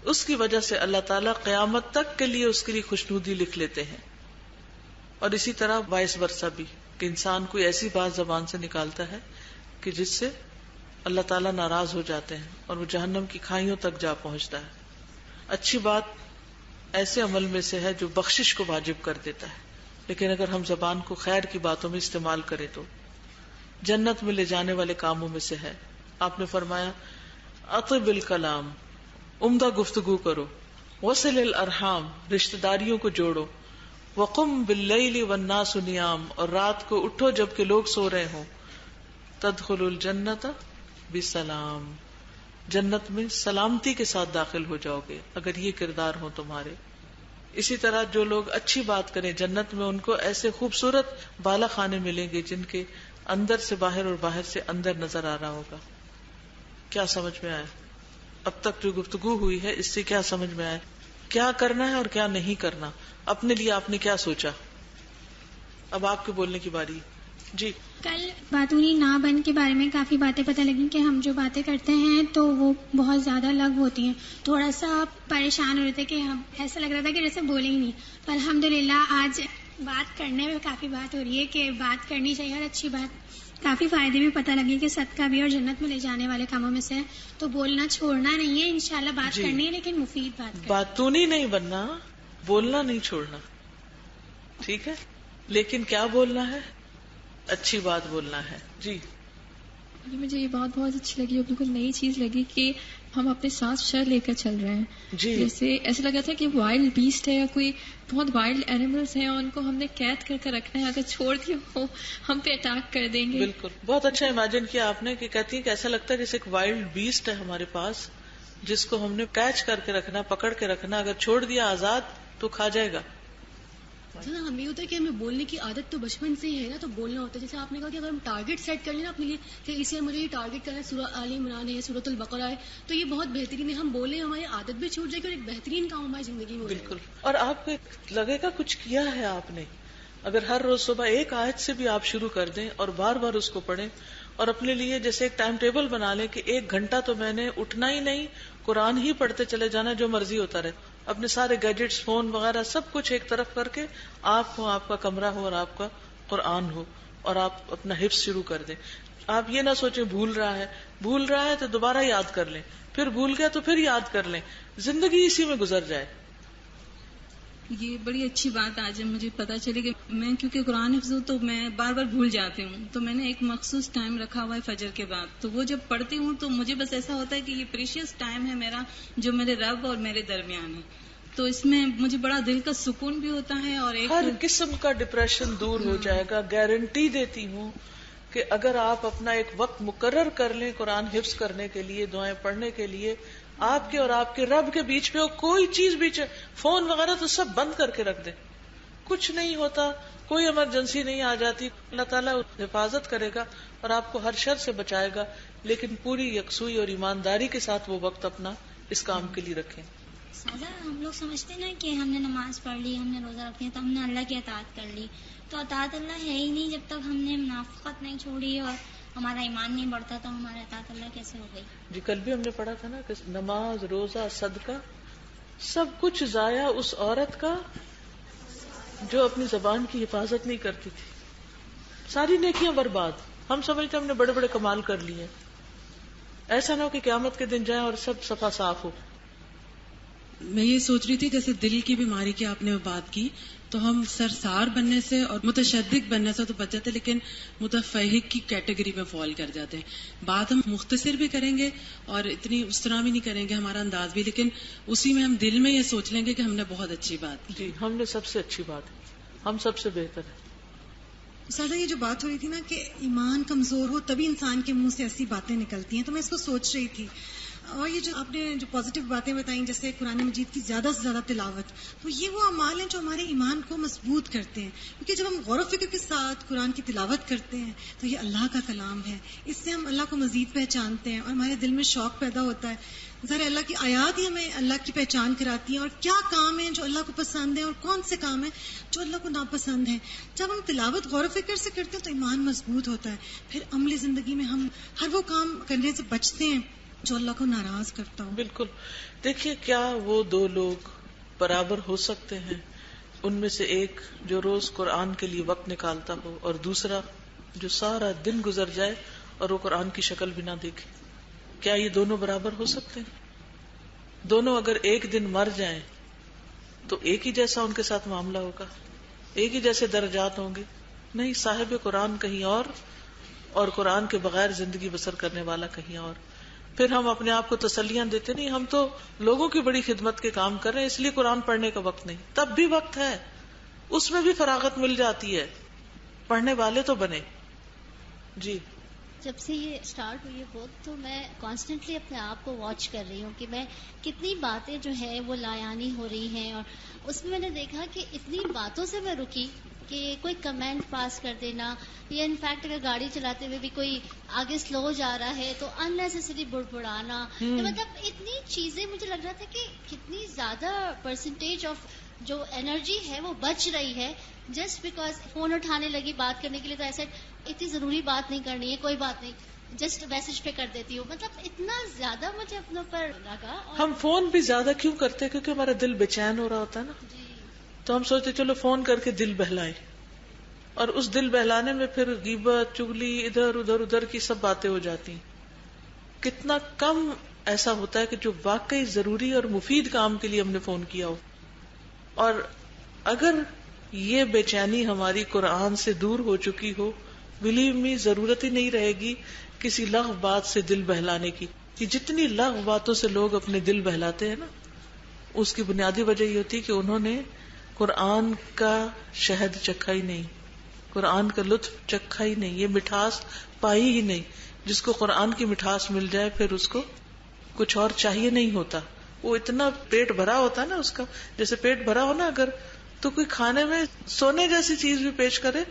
اس کی وجہ سے اللہ تعالیٰ قیامت تک کے لیے اس کے لیے خوشنودی لکھ لیتے ہیں. اور اسی طرح وائس ورثہ بھی، کہ انسان کوئی ایسی بات زبان سے نکالتا ہے کہ جس سے اللہ تعالیٰ ناراض ہو جاتے ہیں اور وہ جہنم کی کھائیوں تک جا پہنچتا ہے. اچھی بات ایسے عمل میں سے ہے جو بخشش کو واجب کر دیتا ہے، لیکن اگر ہم زبان کو خیر کی باتوں میں استعمال کریں تو جنت میں لے جانے والے کاموں میں سے ہے. آپ نے فرمایا اطب الکلام، عمدہ گفتگو کرو، وصل الارحام، رشتہ داریوں کو جوڑو، وقم باللیل والناس نیام، اور رات کو اٹھو جبکہ لوگ سو رہے ہوں، تدخل الجنت بسلام، جنت میں سلامتی کے ساتھ داخل ہو جاؤ گے اگر یہ کردار ہو تمہارے. اسی طرح جو لوگ اچھی بات کریں جنت میں ان کو ایسے خوبصورت بالا خانے ملیں گے جن کے اندر سے باہر اور باہر سے اندر نظر آ رہا ہوگا. کیا سمجھ میں آیا؟ اب تک جو گفتگو ہوئی ہے اس سے کیا سمجھ میں آیا؟ کیا کرنا ہے اور کیا نہیں کرنا؟ اپنے لیے آپ نے کیا سوچا؟ اب آپ کے بولنے کی باری. جی، کل باتونی نہ بن کے بارے میں کافی باتیں پتہ لگیں کہ ہم جو باتیں کرتے ہیں تو وہ بہت زیادہ لغو ہوتی ہیں. تھوڑا سا پریشان ہو رہے تھے کہ ہم ایسا لگ رہا تھا کہ جیسے بولے ہی نہیں، پر الحمدللہ آج بات کرنے میں کافی بات ہو رہی ہے کہ بات کرنی چاہیے اور اچھی بات. کافی فائدے بھی پتہ لگے کہ صدقہ بھی اور جنت میں لے جانے والے کاموں میں سے ہے. تو بولنا چھوڑنا نہیں ہے، انشاءاللہ بات جی، کرنی ہے لیکن مفید بات کرنی. باتونی نہیں بننا، بولنا نہیں چھوڑنا، ٹھیک ہے، لیکن کیا بولنا ہے؟ اچھی بات بولنا ہے. جی، مجھے یہ بات بہت اچھی لگی اور بالکل نئی چیز لگی کہ ہم اپنے ساتھ شر لے کر چل رہے ہیں. جی، جیسے ایسا لگا تھا کہ وائلڈ بیسٹ ہے یا کوئی بہت وائلڈ اینیملز ہیں، ان کو ہم نے قید کر کر رکھنا ہے، اگر چھوڑ دیا وہ ہم پہ اٹیک کر دیں گے. بالکل. بہت اچھا امیجن کیا آپ نے کہ کہتی ہیں کہ ایسا لگتا ہے جیسے ایک وائلڈ بیسٹ ہے ہمارے پاس جس کو ہم نے کیچ کر کے رکھنا، پکڑ کے رکھنا، اگر چھوڑ دیا آزاد تو کھا جائے گا. ہمیں ہوتا ہے کہ ہمیں بولنے کی عادت تو بچپن سے ہی ہے نا، تو بولنا ہوتا ہے. جیسے آپ نے کہا کہ اگر ہم ٹارگٹ سیٹ کر لیں نا اپنے لیے کہ اسے مجھے یہ ٹارگٹ کرنا ہے، سورہ آل عمران ہے، سورۃ البقرہ ہے، تو یہ بہت بہترین ہے. ہم بولیں ہماری عادت بھی چھوٹ جائے گی اور ایک بہترین کام ہماری زندگی میں. بالکل. اور آپ کو لگے گا کچھ کیا ہے آپ نے. اگر ہر روز صبح ایک آیت سے بھی آپ شروع کر دیں اور بار بار اس کو پڑھیں اور اپنے لیے جیسے ایک ٹائم ٹیبل بنا لیں کہ 1 گھنٹہ تو میں نے اٹھنا ہی نہیں، قرآن ہی پڑھتے چلے جانا، جو مرضی ہوتا رہے. اپنے سارے گیجٹس، فون وغیرہ سب کچھ ایک طرف کر کے آپ کو، آپ کا کمرہ ہو اور آپ کا قرآن ہو اور آپ اپنا حفظ شروع کر دیں. آپ یہ نہ سوچیں بھول رہا ہے تو دوبارہ یاد کر لیں، پھر بھول گیا تو پھر یاد کر لیں، زندگی اسی میں گزر جائے. یہ بڑی اچھی بات آج مجھے پتا چلی کہ میں کیونکہ قرآن حفظ ہوں تو میں بار بار بھول جاتی ہوں، تو میں نے ایک مخصوص ٹائم رکھا ہوا ہے فجر کے بعد، تو وہ جب پڑھتی ہوں تو مجھے بس ایسا ہوتا ہے کہ یہ پریشیس ٹائم ہے میرا جو میرے رب اور میرے درمیان ہے. تو اس میں مجھے بڑا دل کا سکون بھی ہوتا ہے اور ایک ہر قسم کا ڈپریشن دور ہو جائے گا. گارنٹی دیتی ہوں کہ اگر آپ اپنا ایک وقت مقرر کر لیں قرآن حفظ کرنے کے لیے، دعائیں پڑھنے کے لیے، آپ کے اور آپ کے رب کے بیچ میں کوئی چیز بیچ، فون وغیرہ تو سب بند کر کے رکھ دیں، کچھ نہیں ہوتا، کوئی ایمرجنسی نہیں آ جاتی. اللہ تعالیٰ حفاظت کرے گا اور آپ کو ہر شر سے بچائے گا، لیکن پوری یکسوئی اور ایمانداری کے ساتھ وہ وقت اپنا اس کام کے لیے رکھیں. سازا ہم لوگ سمجھتے ہیں نا کہ ہم نے نماز پڑھ لی، ہم نے روزہ رکھ لیا تو ہم نے اللہ کی اطاعت کر لی. تو اطاعت اللہ ہے ہی نہیں جب تک ہم نے منافقت نہیں چھوڑی اور ہمارا ایمان نہیں بڑھتا، تو ہمارا اطاعت اللہ کیسے ہو گئی؟ جی، کل بھی ہم نے پڑھا تھا نا کہ نماز، روزہ، صدقہ سب کچھ ضائع اس عورت کا جو اپنی زبان کی حفاظت نہیں کرتی تھی. ساری نیکیاں برباد. ہم سمجھتے ہم نے بڑے بڑے کمال کر لیے. ایسا نہ ہو کہ قیامت کے دن جائیں اور سب صفا صاف ہو. میں یہ سوچ رہی تھی جیسے دل کی بیماری کی آپ نے بات کی، تو ہم سرسار بننے سے اور متشدد بننے سے تو بچ جاتے، لیکن متفہق کی کیٹیگری میں فال کر جاتے ہیں. بات ہم مختصر بھی کریں گے اور اتنی اس طرح بھی نہیں کریں گے، ہمارا انداز بھی، لیکن اسی میں ہم دل میں یہ سوچ لیں گے کہ ہم نے بہت اچھی بات کی. جی، ہم نے سب سے اچھی بات ہے، ہم سب سے بہتر ہے. سادہ یہ جو بات ہو رہی تھی نا کہ ایمان کمزور ہو تبھی انسان کے منہ سے ایسی باتیں نکلتی ہیں، تو میں اس کو سوچ رہی تھی اور یہ جو آپ نے جو پازیٹیو باتیں بتائیں جیسے قرآن مجید کی زیادہ سے زیادہ تلاوت، تو یہ وہ اعمال ہیں جو ہمارے ایمان کو مضبوط کرتے ہیں، کیونکہ جب ہم غور و فکر کے ساتھ قرآن کی تلاوت کرتے ہیں تو یہ اللہ کا کلام ہے، اس سے ہم اللہ کو مزید پہچانتے ہیں اور ہمارے دل میں شوق پیدا ہوتا ہے۔ ظاہر اللہ کی آیات ہی ہمیں اللہ کی پہچان کراتی ہیں اور کیا کام ہیں جو اللہ کو پسند ہیں اور کون سے کام ہیں جو اللہ کو ناپسند ہیں۔ جب ہم تلاوت غور و فکر سے کرتے ہیں تو ایمان مضبوط ہوتا ہے، پھر عملی زندگی میں ہم ہر وہ کام کرنے سے بچتے ہیں جو اللہ کو ناراض کرتا ہو۔ بالکل۔ دیکھیے کیا وہ دو لوگ برابر ہو سکتے ہیں؟ ان میں سے ایک جو روز قرآن کے لیے وقت نکالتا ہو اور دوسرا جو سارا دن گزر جائے اور وہ قرآن کی شکل بھی نہ دیکھے، کیا یہ دونوں برابر ہو سکتے ہیں؟ دونوں اگر ایک دن مر جائیں تو ایک ہی جیسا ان کے ساتھ معاملہ ہوگا، ایک ہی جیسے درجات ہوں گے؟ نہیں، صاحب قرآن کہیں اور قرآن کے بغیر زندگی بسر کرنے والا کہیں اور۔ پھر ہم اپنے آپ کو تسلیاں دیتے نہیں، ہم تو لوگوں کی بڑی خدمت کے کام کر رہے ہیں اس لیے قرآن پڑھنے کا وقت نہیں۔ تب بھی وقت ہے، اس میں بھی فراغت مل جاتی ہے، پڑھنے والے تو بنے۔ جی، جب سے یہ اسٹارٹ ہوئی ہے بک تو میں کانسٹنٹلی اپنے آپ کو واچ کر رہی ہوں کہ میں کتنی باتیں جو ہیں وہ لایانی ہو رہی ہیں، اور اس میں میں نے دیکھا کہ اتنی باتوں سے میں رکی کہ کوئی کمنٹ پاس کر دینا، یا انفیکٹ اگر گاڑی چلاتے ہوئے بھی کوئی آگے سلو جا رہا ہے تو اننیسیسری بڑبڑانا، مطلب اتنی چیزیں مجھے لگ رہا تھا کہ کتنی زیادہ پرسنٹیج آف جو انرجی ہے وہ بچ رہی ہے جسٹ بیکاز فون اٹھانے لگی بات کرنے کے لیے، تو ایسے اتنی ضروری بات نہیں کرنی ہے، کوئی بات نہیں، جسٹ میسج پہ کر دیتی ہوں۔ مطلب اتنا زیادہ مجھے اپنے اوپر لگا۔ ہم فون بھی زیادہ کیوں کرتے ہیں؟ کیونکہ ہمارا دل بے چین ہو رہا ہوتا ہے نا، تو ہم سوچتے چلو فون کر کے دل بہلائیں، اور اس دل بہلانے میں پھر غیبت، چغلی، ادھر کی سب باتیں ہو جاتی ہیں۔ کتنا کم ایسا ہوتا ہے کہ جو واقعی ضروری اور مفید کام کے لیے ہم نے فون کیا ہو۔ اور اگر یہ بے چینی ہماری قرآن سے دور ہو چکی ہو، بلیو می، ضرورت ہی نہیں رہے گی کسی لغو بات سے دل بہلانے کی۔ کہ جتنی لغو باتوں سے لوگ اپنے دل بہلاتے ہیں نا، اس کی بنیادی وجہ یہ ہوتی ہے کہ انہوں نے قرآن کا شہد چکھا ہی نہیں، قرآن کا لطف چکھا ہی نہیں، یہ مٹھاس پائی ہی نہیں۔ جس کو قرآن کی مٹھاس مل جائے پھر اس کو کچھ اور چاہیے نہیں ہوتا، وہ اتنا پیٹ بھرا ہوتا ہے نا اس کا، جیسے پیٹ بھرا ہو نا اگر، تو کوئی کھانے میں سونے جیسی چیز بھی پیش کرے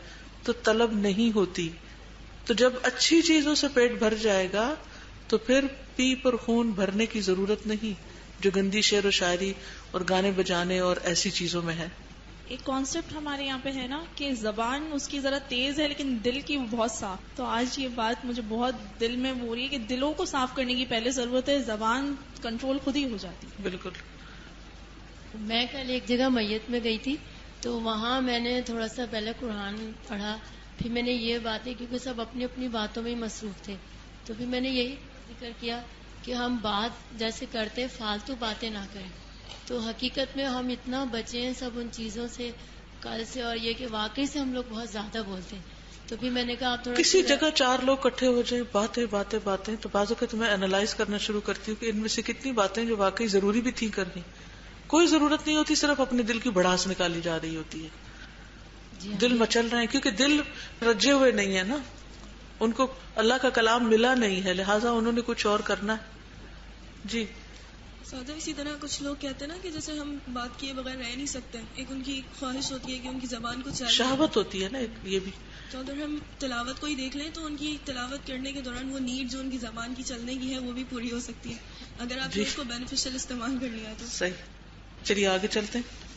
تو طلب نہیں ہوتی۔ تو جب اچھی چیزوں سے پیٹ بھر جائے گا تو پھر پی پر خون بھرنے کی ضرورت نہیں جو گندی شعر و شاعری اور گانے بجانے اور ایسی چیزوں میں ہے۔ ایک کانسیپٹ ہمارے یہاں پہ ہے نا کہ زبان اس کی ذرا تیز ہے لیکن دل کی بہت صاف۔ تو آج یہ بات مجھے بہت دل میں ہو رہی ہے کہ دلوں کو صاف کرنے کی پہلے ضرورت ہے، زبان کنٹرول خود ہی ہو جاتی۔ بالکل۔ میں کل ایک جگہ میت میں گئی تھی تو وہاں میں نے تھوڑا سا پہلے قرآن پڑھا، پھر میں نے یہ باتیں، کیونکہ سب اپنی اپنی باتوں میں مصروف تھے، تو پھر میں نے یہی ذکر کیا کہ ہم بات جیسے کرتے فالتو باتیں نہ کریں۔ تو حقیقت میں ہم اتنا بچے ہیں سب ان چیزوں سے کل سے، اور یہ کہ واقعی سے ہم لوگ بہت زیادہ بولتے ہیں۔ تو پھر میں نے کہا آپ تھوڑا کسی جگہ 4 لوگ اکٹھے ہو جائیں، باتیں باتیں باتیں، تو بعض اوقات میں انالائز کرنا شروع کرتی ہوں کہ ان میں سے کتنی باتیں جو واقعی ضروری بھی تھی کرنی، کوئی ضرورت نہیں ہوتی، صرف اپنے دل کی بڑاس نکالی جا رہی ہوتی ہے۔ دل مچل رہے ہیں کیونکہ دل رجے ہوئے نہیں ہے نا، ان کو اللہ کا کلام ملا نہیں ہے، لہٰذا انہوں نے کچھ اور کرنا ہے۔ جی سادہ اسی طرح کچھ لوگ کہتے ہیں نا کہ جیسے ہم بات کیے بغیر رہ نہیں سکتے، ایک ان کی خواہش ہوتی ہے کہ ان کی زبان کو چاہیے، شہوت ہوتی ہے نا یہ بھی۔ تو اگر ہم تلاوت کو ہی دیکھ لیں تو ان کی تلاوت کرنے کے دوران وہ نیڈ جو ان کی زبان کی چلنے کی ہے وہ بھی پوری ہو سکتی ہے اگر آپ اس کو بینیفیشل استعمال کر لیا تو۔ صحیح، چلیے آگے چلتے ہیں۔